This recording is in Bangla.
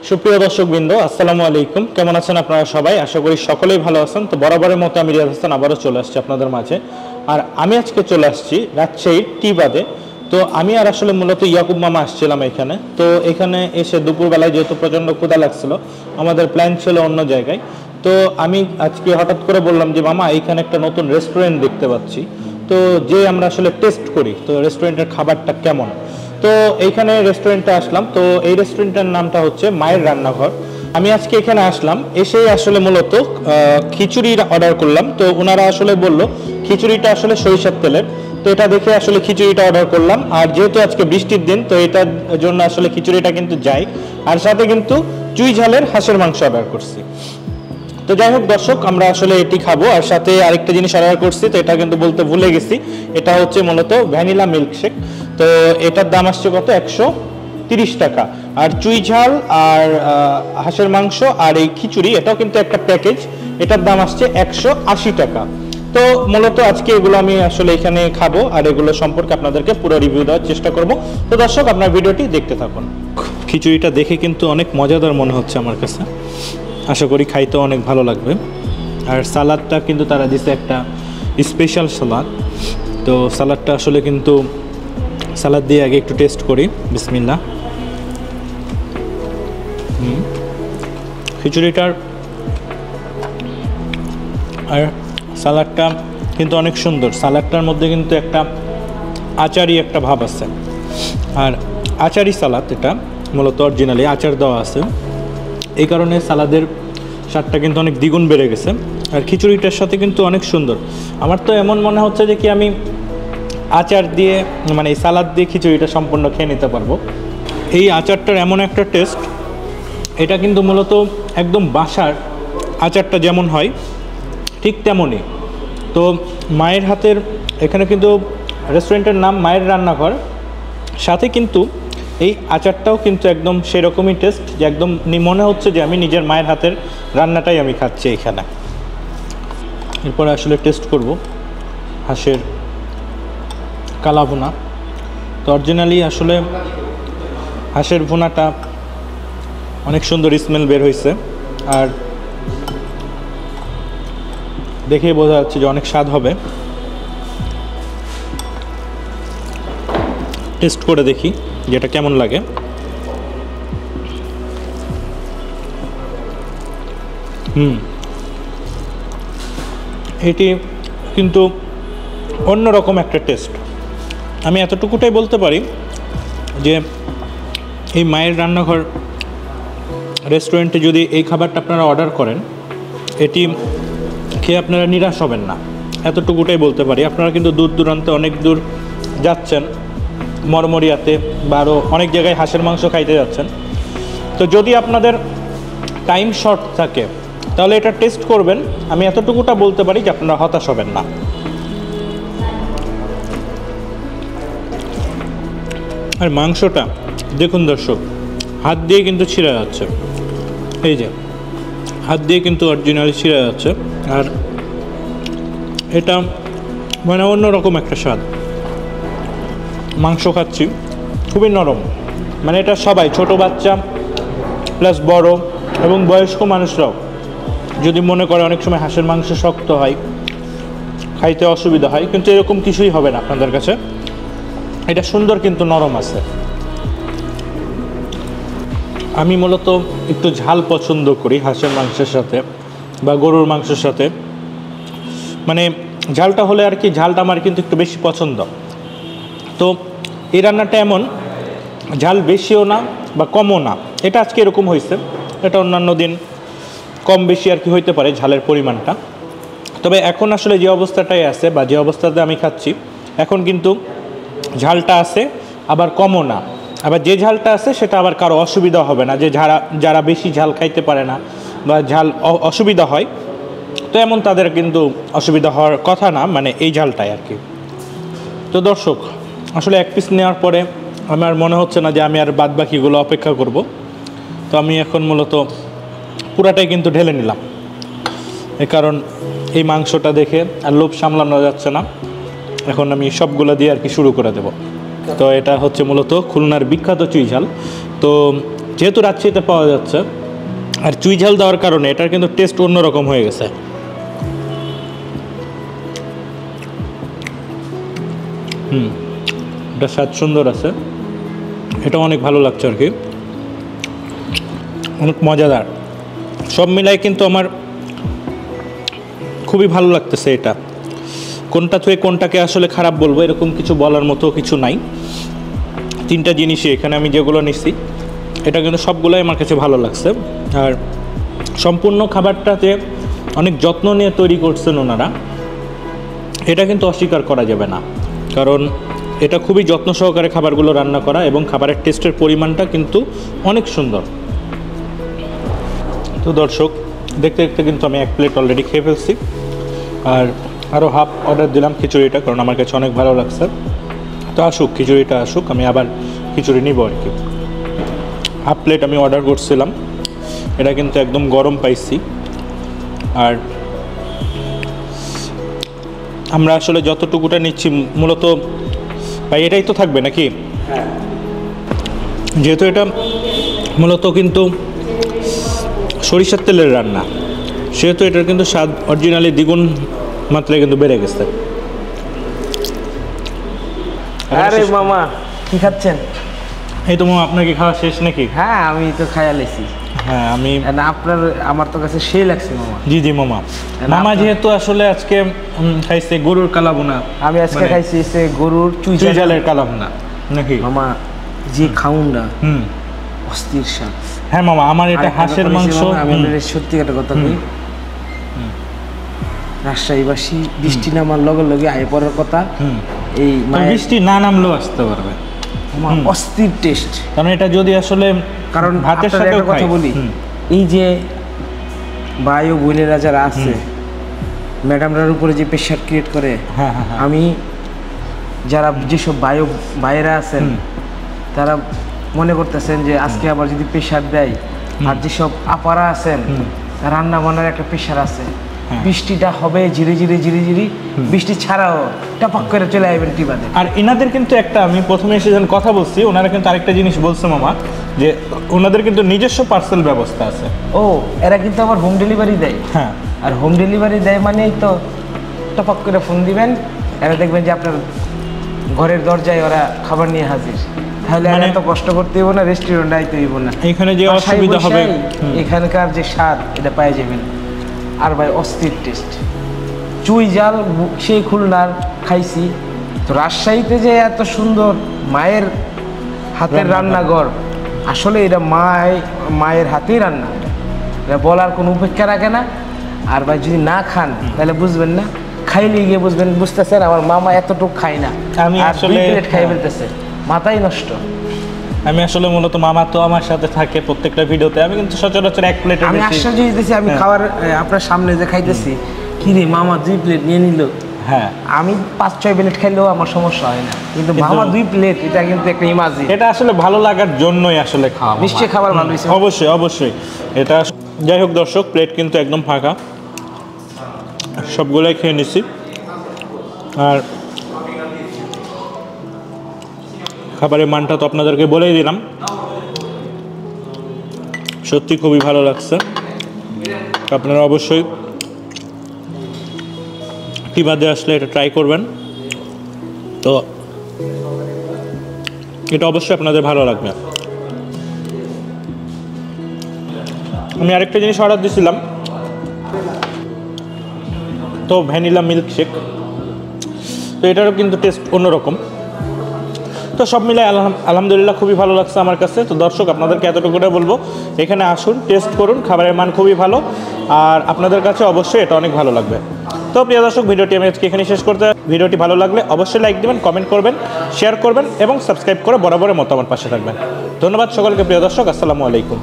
সুপ্রিয় দর্শকবৃন্দ, আসসালামু আলাইকুম। কেমন আছেন আপনারা সবাই? আশা করি সকলেই ভালো আছেন। তো বরাবরের মতো আমি রিয়াজ হাসান আবারও চলে আসছি আপনাদের মাঝে। আর আমি আজকে চলে আসছি রাজশাহীর টিবাদে। তো আমি আর আসলে মূলত ইয়াকুব মামা আসছিলাম এখানে। তো এখানে এসে দুপুরবেলায় যেহেতু প্রচণ্ড ক্ষুধা লাগছিল, আমাদের প্ল্যান ছিল অন্য জায়গায়। তো আমি আজকে হঠাৎ করে বললাম যে মামা, এইখানে একটা নতুন রেস্টুরেন্ট দেখতে পাচ্ছি, তো যে আমরা আসলে টেস্ট করি তো রেস্টুরেন্টের খাবারটা কেমন। তো এইখানে রেস্টুরেন্টে আসলাম। তো এই রেস্টুরেন্টের নামটা হচ্ছে মায়ের রান্নাঘর। আমি আজকে এখানে আসলাম, এসেই আসলে মূলত খিচুড়ি অর্ডার করলাম। তো ওনারা আসলে বললো খিচুড়িটা আসলে সরিষার তেলের। তো এটা দেখে আসলে খিচুড়িটা অর্ডার করলাম। আর যেহেতু আজকে বৃষ্টির দিন, তো এটার জন্য আসলে খিচুড়িটা কিন্তু যাই। আর সাথে কিন্তু চুই ঝালের হাঁসের মাংস অর্ডার করছি। তো যাই হোক দর্শক, আমরা আসলে এটি খাবো। আর সাথে আরেকটা জিনিস অর্ডার করছি, তো এটা কিন্তু বলতে ভুলে গেছি। এটা হচ্ছে মূলত ভ্যানিলা মিল্কশেক। তো এটার দাম আসছে কত? 130 টাকা। আর চুই ঝাল আর হাঁসের মাংস আর এই খিচুড়ি, এটাও কিন্তু একটা প্যাকেজ, এটার দাম আসছে 180 টাকা। তো মূলত আজকে এগুলো আমি আসলে এখানে খাবো, আর এগুলো সম্পর্কে আপনাদেরকে পুরো রিভিউ দেওয়ার চেষ্টা করব। তো দর্শক, আপনার ভিডিওটি দেখতে থাকুন। খিচুড়িটা দেখে কিন্তু অনেক মজাদার মনে হচ্ছে আমার কাছে। আশা করি খাইতে অনেক ভালো লাগবে। আর সালাদটা কিন্তু তারা দিছে একটা স্পেশাল সালাদ। তো সালাদটা আসলে কিন্তু সালাদ দিয়ে আগে একটু টেস্ট করি। বিসমিল্লাহ। খিচুড়িটার আর সালাদটা কিন্তু অনেক সুন্দর। সালাদটার মধ্যে কিন্তু একটা আচারি একটা ভাব আছে। আর আচারি সালাদ, এটা মূলত অরিজিনালি আচার দেওয়া আছে, এই কারণে সালাদের স্বাদটা কিন্তু অনেক দ্বিগুণ বেড়ে গেছে। আর খিচুড়িটার সাথে কিন্তু অনেক সুন্দর। আমার তো এমন মনে হচ্ছে যে কি আমি আচার দিয়ে, মানে এই সালাদ দিয়ে খিচুড়িটা সম্পূর্ণ খেয়ে নিতে পারবো। এই আচারটার এমন একটা টেস্ট, এটা কিন্তু মূলত একদম বাসার আচারটা যেমন হয় ঠিক তেমনই। তো মায়ের হাতের, এখানে কিন্তু রেস্টুরেন্টের নাম মায়ের রান্নাঘর, সাথে কিন্তু এই আচারটাও কিন্তু একদম সেরকমই টেস্ট, যে একদম মনে হচ্ছে যে আমি নিজের মায়ের হাতের রান্নাটাই আমি খাচ্ছি এখানে। এরপরে আসলে টেস্ট করব হাঁসের কালা ভুনা। তো অরিজিনালি আসলে হাঁসের ভুনাটা অনেক সুন্দর স্মেল বের হয়েছে, আর দেখেই বোঝা যাচ্ছে যে অনেক স্বাদ হবে। টেস্ট করে দেখি যেটা কেমন লাগে। এটি কিন্তু অন্যরকম একটা টেস্ট। আমি এতটুকুটাই বলতে পারি যে এই মায়ের রান্নাঘর রেস্টুরেন্টে যদি এই খাবারটা আপনারা অর্ডার করেন, এটি খেয়ে আপনারা নিরাশ হবেন না, এতটুকুটাই বলতে পারি। আপনারা কিন্তু দূর দূরান্তে অনেক দূর যাচ্ছেন, মরমরিয়াতে বা আরও অনেক জায়গায় হাঁসের মাংস খাইতে যাচ্ছেন, তো যদি আপনাদের টাইম শর্ট থাকে তাহলে এটা টেস্ট করবেন। আমি এতটুকুটা বলতে পারি যে আপনারা হতাশ হবেন না। আর মাংসটা দেখুন দর্শক, হাত দিয়ে কিন্তু ছিঁড়া যাচ্ছে, এই যে হাত দিয়ে কিন্তু অরিজিনালি ছিঁড়া যাচ্ছে। আর এটা মানে অন্যরকম একটা স্বাদ। মাংস খাচ্ছি খুবই নরম, মানে এটা সবাই, ছোট বাচ্চা প্লাস বড় এবং বয়স্ক মানুষরাও যদি মনে করে অনেক সময় হাঁসের মাংস শক্ত হয়, খাইতে অসুবিধা হয়, কিন্তু এরকম কিছুই হবে না আপনাদের কাছে। এটা সুন্দর কিন্তু নরম আছে। আমি মূলত একটু ঝাল পছন্দ করি হাঁসের মাংসের সাথে বা গরুর মাংসের সাথে, মানে ঝালটা হলে আর কি, ঝালটা আমার কিন্তু একটু বেশি পছন্দ। তো এই রান্নাটা এমন, ঝাল বেশিও না বা কমও না, এটা আজকে এরকম হয়েছে। এটা অন্যান্য দিন কম বেশি আর কি হইতে পারে ঝালের পরিমাণটা। তবে এখন আসলে যে অবস্থাটাই আছে বা যে অবস্থাতে আমি খাচ্ছি, এখন কিন্তু ঝালটা আছে, আবার কমও না। আবার যে ঝালটা আছে সেটা আবার কারো অসুবিধা হবে না, যে যারা বেশি ঝাল খাইতে পারে না বা ঝাল অসুবিধা হয়, তো এমন তাদের কিন্তু অসুবিধা হওয়ার কথা না, মানে এই ঝালটাই আর কি। তো দর্শক, আসলে এক পিস নেওয়ার পরে আমার মনে হচ্ছে না যে আমি আর বাদবাকিগুলো অপেক্ষা করব। তো আমি এখন মূলত পুরাটাই কিন্তু ঢেলে নিলাম, এই কারণ এই মাংসটা দেখে আর লোভ সামলানো যাচ্ছে না। এখন আমি সবগুলো দিয়ে আর কি শুরু করে দেব। তো এটা হচ্ছে মূলত খুলনার বিখ্যাত চুই ঝাল। তো যেহেতু রাজশাহীতে পাওয়া যাচ্ছে আর চুই ঝাল দেওয়ার কারণে এটার কিন্তু টেস্ট অন্যরকম হয়ে গেছে। এটা স্বাদ সুন্দর আছে, এটা অনেক ভালো লাগছে আর কি, অনেক মজাদার। সব মিলাই কিন্তু আমার খুবই ভালো লাগতেছে। এটা কোনটা থেকে কোনটাকে আসলে খারাপ বলবো এরকম কিছু বলার মতো কিছু নাই। তিনটা জিনিসই এখানে আমি যেগুলো নিচ্ছি এটা কিন্তু সবগুলোই আমার কাছে ভালো লাগছে। আর সম্পূর্ণ খাবারটাতে অনেক যত্ন নিয়ে তৈরি করছেন ওনারা, এটা কিন্তু অস্বীকার করা যাবে না, কারণ এটা খুবই যত্ন সহকারে খাবারগুলো রান্না করা এবং খাবারের টেস্টের পরিমাণটা কিন্তু অনেক সুন্দর। তো দর্শক, দেখতে দেখতে কিন্তু আমি 1 প্লেট অলরেডি খেয়ে ফেলছি, আর আরও হাফ অর্ডার দিলাম খিচুড়িটা, কারণ আমার কাছে অনেক ভালো লাগছে। তো আসুক, খিচুড়িটা আসুক, আমি আবার খিচুড়ি নিব আর কি। হাফ প্লেট আমি অর্ডার করছিলাম, এটা কিন্তু একদম গরম পাইছি। আর আমরা আসলে যতটুকুটা নিচ্ছি মূলত ভাই এটাই তো থাকবে নাকি? যেহেতু এটা মূলত কিন্তু সরিষার তেলের রান্না, সেহেতু এটার কিন্তু স্বাদ অরিজিনালি দ্বিগুণ মাত্রায় কিন্তু বেড়ে গেছে। আরে মামা কি খাচ্ছেন? এই তো মামা, আপনার কি খাওয়া শেষ নাকি? হ্যাঁ আমি তো খাইয়া লেছি। হ্যাঁ আমি আমার তো কাছে সেই লাগছে মামা। জি জি মামা। মামা যেহেতু আসলে আজকে খাইছে গরুর কালাভুনা, আমি আজকে খাইছি গরুর চুই ঝালের কালাভুনা নাকি মামা। যে খাউনটা অস্থির স্বাদ। হ্যাঁ মামা, আমার এটা হাঁসের মাংস। আমি সত্যি একটা কথা বলি, রাজশাহীবাসী বৃষ্টি নামার লগে লগে আয় পড়ার কথা, এই বৃষ্টি না নামলেও আসতে পারবে। অস্থির টেস্ট, কারণ এটা যদি আসলে কারণ ভাতের সাথে কথা বলি, এই যে ভাই ও বোনেরা যারা আছে ম্যাডামরার উপরে যে প্রেশার ক্রিয়েট করে, আমি যারা যেসব ভাইয়েরা আছেন তারা মনে করতেছেন যে আজকে আবার যদি প্রেশার দেয়, আর যেসব আপারা আছেন রান্না বান্নার একটা প্রেশার আছে, বৃষ্টিটা হবে ধীরে ধীরে ধীরে ধীরে, বৃষ্টি ছাড়াও টপাক করে চলে আসবেন টিবাদে। আর এনাদের কিন্তু একটা, আমি প্রথমে এসে যখন কথা বলছি ওনারা কিন্তু আরেকটা জিনিস বলছে মামা, যে ওনাদের কিন্তু নিজস্ব পার্সেল ব্যবস্থা আছে। ও, এরা কিন্তু আবার হোম ডেলিভারি দেয়। হ্যাঁ, আর হোম ডেলিভারি দেয় মানেই তো টপাক করে ফোন দিবেন, এরা দেখবেন যে আপনার ঘরের দরজায় ওরা খাবার নিয়ে হাজির। তাহলে মানে এত কষ্ট করতে হইব না, রেস্টুরেন্টে আইতে হইব না। এখানে যে অসুবিধা হবে, এখানকার যে স্বাদ এটা পাই যাবেন। আর ভাই অস্থির টেস্ট, চুই ঝাল সেই খুলনার খাইছি, তো রাজশাহীতে যে এত সুন্দর মায়ের হাতের রান্নাঘর, আসলে এটা মায়ের হাতেই রান্না, এটা বলার কোনো উপেক্ষা রাখে না। আর ভাই যদি না খান তাহলে বুঝবেন না, খাইলে গিয়ে বুঝবেন, বুঝতেছেন আমার মামা এতটুকু খাই না, আমি আসলে 2 প্লেট খাই ফেলতেছে, মাথাই নষ্ট। আমি আসলে মূলত মামা তো আমার সাথে থাকে প্রত্যেকটা ভিডিওতে, আমি কিন্তু সচরাচর 1 প্লেট আমি আশ্চর্য হইতেছি, আমি খাবার আপনার সামনে যে খাইতেছি, কি রে মামা 2 প্লেট নিয়ে নিল। হ্যাঁ, আমি 5-6 প্লেট খাইলেও আমার সমস্যা হয় না, কিন্তু মামা 2 প্লেট, এটা কিন্তু একটা ইমাজিন। এটা আসলে ভালো লাগার জন্যই আসলে খাওয়া। নিশ্চয়ই খাবার ভালো হয়েছে, অবশ্যই অবশ্যই। এটা যাই হোক দর্শক, প্লেট কিন্তু একদম ফাঁকা, সবগুলাই খেয়ে নিছি। আর খাবারের মানটা তো আপনাদেরকে বলেই দিলাম, সত্যি খুবই ভালো লাগছে। আপনারা অবশ্যই টিবাদে আসলে এটা ট্রাই করবেন, তো এটা অবশ্যই আপনাদের ভালো লাগবে। আমি আরেকটা জিনিস অর্ডার দিয়েছিলাম, তো ভ্যানিলা মিল্কশেক, তো এটারও কিন্তু টেস্ট অন্যরকম। তো সব মিলে আলহামদুলিল্লাহ খুবই ভালো লাগছে আমার কাছে। তো দর্শক, আপনাদেরকে এতটুকুটা বলবো, এখানে আসুন, টেস্ট করুন, খাবারের মান খুবই ভালো, আর আপনাদের কাছে অবশ্যই এটা অনেক ভালো লাগবে। তো প্রিয় দর্শক, ভিডিওটি আমি আজকে এখানে শেষ করতে, ভিডিওটি ভালো লাগলে অবশ্যই লাইক দিবেন, কমেন্ট করবেন, শেয়ার করবেন এবং সাবস্ক্রাইব করে বরাবরের মতো আমার পাশে থাকবেন। ধন্যবাদ সকলকে প্রিয় দর্শক, আসসালামু আলাইকুম।